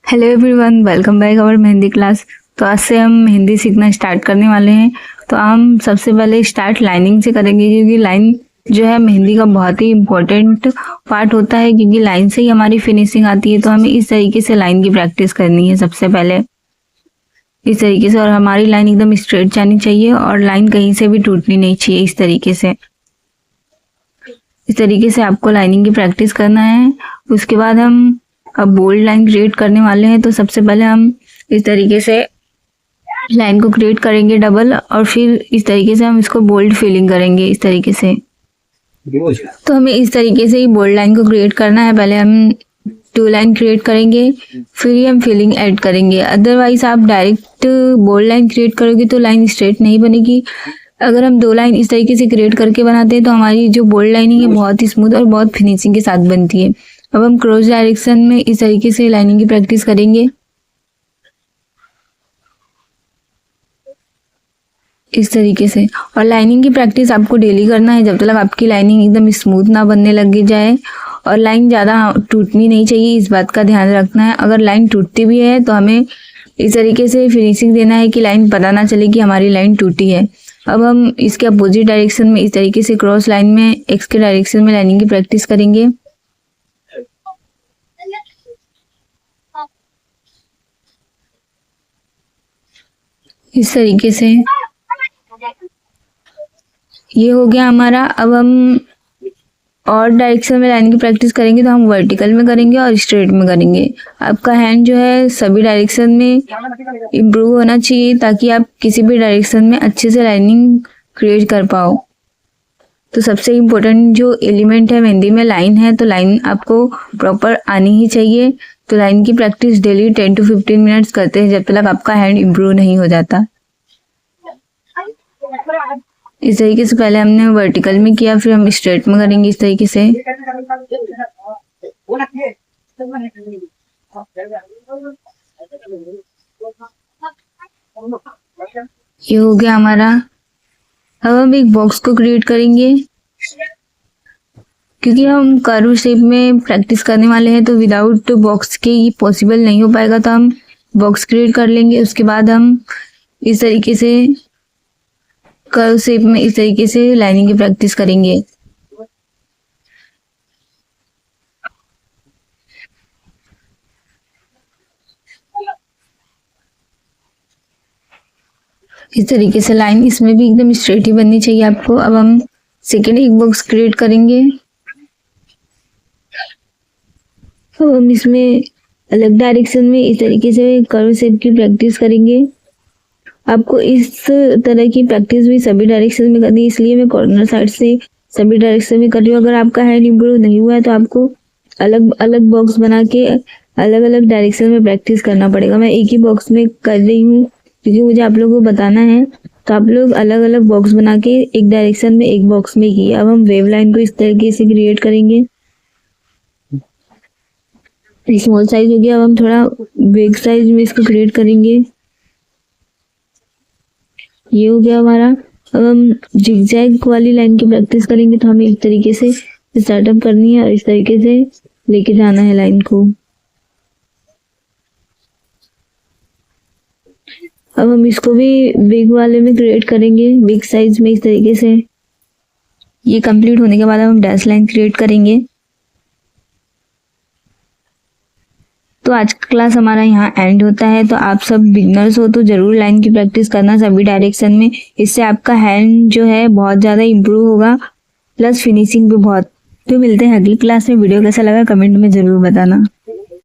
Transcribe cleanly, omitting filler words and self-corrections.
Hello everyone, welcome back our mehndi class. तो आज से हम मेहंदी सीखना स्टार्ट करने वाले हैं। तो हम सबसे पहले स्टार्ट लाइनिंग से करेंगे, क्योंकि लाइन जो है मेहंदी का बहुत ही इम्पोर्टेंट पार्ट होता है, क्योंकि लाइन से ही हमारी फिनिशिंग आती है। तो हमें इस तरीके से लाइन की प्रैक्टिस करनी है सबसे पहले, इस तरीके से। और हमारी लाइन एकदम स्ट्रेट जानी चाहिए और लाइन कहीं से भी टूटनी नहीं चाहिए। इस तरीके से आपको लाइनिंग की प्रैक्टिस करना है। उसके बाद हम अब बोल्ड लाइन क्रिएट करने वाले हैं। तो सबसे पहले हम इस तरीके से लाइन को क्रिएट करेंगे डबल, और फिर इस तरीके से हम इसको बोल्ड फिलिंग करेंगे इस तरीके से। तो हमें इस तरीके से ही बोल्ड लाइन को क्रिएट करना है। पहले हम 2 लाइन क्रिएट करेंगे, फिर ही हम फिलिंग ऐड करेंगे। अदरवाइज आप डायरेक्ट बोल्ड लाइन क्रिएट करोगे तो लाइन स्ट्रेट नहीं बनेगी। अगर हम 2 लाइन इस तरीके से क्रिएट करके बनाते हैं तो हमारी जो बोल्ड लाइनिंग है बहुत ही स्मूथ और बहुत फिनिशिंग के साथ बनती है। अब हम क्रॉस डायरेक्शन में इस तरीके से लाइनिंग की प्रैक्टिस करेंगे इस तरीके से। और लाइनिंग की प्रैक्टिस आपको डेली करना है, जब तक आपकी लाइनिंग एकदम स्मूथ ना बनने लग जाए। और लाइन ज़्यादा टूटनी नहीं चाहिए, इस बात का ध्यान रखना है। अगर लाइन टूटती भी है तो हमें इस तरीके से फिनिशिंग देना है कि लाइन पता ना चले कि हमारी लाइन टूटी है। अब हम इसके अपोजिट डायरेक्शन में इस तरीके से क्रॉस लाइन में एक्स के डायरेक्शन में लाइनिंग की प्रैक्टिस करेंगे। इस तरीके से ये हो गया हमारा। अब हम और डायरेक्शन में लाइनिंग की प्रैक्टिस करेंगे, तो हम वर्टिकल में करेंगे और स्ट्रेट में करेंगे। आपका हैंड जो है सभी डायरेक्शन में इम्प्रूव होना चाहिए, ताकि आप किसी भी डायरेक्शन में अच्छे से लाइनिंग क्रिएट कर पाओ। तो सबसे इम्पोर्टेंट जो एलिमेंट है मेहंदी में लाइन है, तो लाइन आपको प्रॉपर आनी ही चाहिए। तो लाइन की प्रैक्टिस डेली 10 to 15 मिनट्स करते हैं, जब तक आपका हैंड इम्प्रूव नहीं हो जाता। इस तरीके से पहले हमने वर्टिकल में किया, फिर हम स्ट्रेट में करेंगे इस तरीके से। ये हो गया हमारा। अब हम एक बॉक्स को क्रिएट करेंगे, क्योंकि हम कर्व शेप में प्रैक्टिस करने वाले हैं, तो विदाउट बॉक्स के ये पॉसिबल नहीं हो पाएगा। तो हम बॉक्स क्रिएट कर लेंगे। उसके बाद हम इस तरीके से कर्व शेप में इस तरीके से लाइनिंग की प्रैक्टिस करेंगे। इस तरीके से लाइन इसमें भी एकदम स्ट्रेट ही बननी चाहिए आपको। अब हम सेकेंड एक बॉक्स क्रिएट करेंगे। अब हम इसमें अलग डायरेक्शन में इस तरीके से कर्व शेप की प्रैक्टिस करेंगे। आपको इस तरह की प्रैक्टिस भी सभी डायरेक्शन में करनी है, इसलिए मैं कॉर्नर साइड से सभी डायरेक्शन में कर रही हूँ। अगर आपका हैंड इम्प्रूव नहीं हुआ है तो आपको अलग अलग बॉक्स बना के अलग अलग डायरेक्शन में प्रैक्टिस करना पड़ेगा। मैं एक ही बॉक्स में कर रही हूँ क्योंकि मुझे आप लोगों को बताना है। तो आप लोग अलग अलग बॉक्स बना के एक डायरेक्शन में एक बॉक्स में किए। अब हम वेव लाइन को इस तरीके से क्रिएट करेंगे। स्मॉल साइज हो गया, अब हम थोड़ा बिग साइज में इसको क्रिएट करेंगे। ये हो गया हमारा। अब हम जिगजैग वाली लाइन की प्रैक्टिस करेंगे, तो हमें इस तरीके से स्टार्टअप करनी है और इस तरीके से लेके जाना है लाइन को। अब हम इसको भी बिग वाले में क्रिएट करेंगे, बिग साइज में इस तरीके से। ये कंप्लीट होने के बाद हम डैश लाइन क्रिएट करेंगे। तो आज का क्लास हमारा यहाँ एंड होता है। तो आप सब बिगनर्स हो तो जरूर लाइन की प्रैक्टिस करना सभी डायरेक्शन में। इससे आपका हैंड जो है बहुत ज़्यादा इम्प्रूव होगा, प्लस फिनिशिंग भी बहुत। तो मिलते हैं अगली क्लास में। वीडियो कैसा लगा कमेंट में ज़रूर बताना।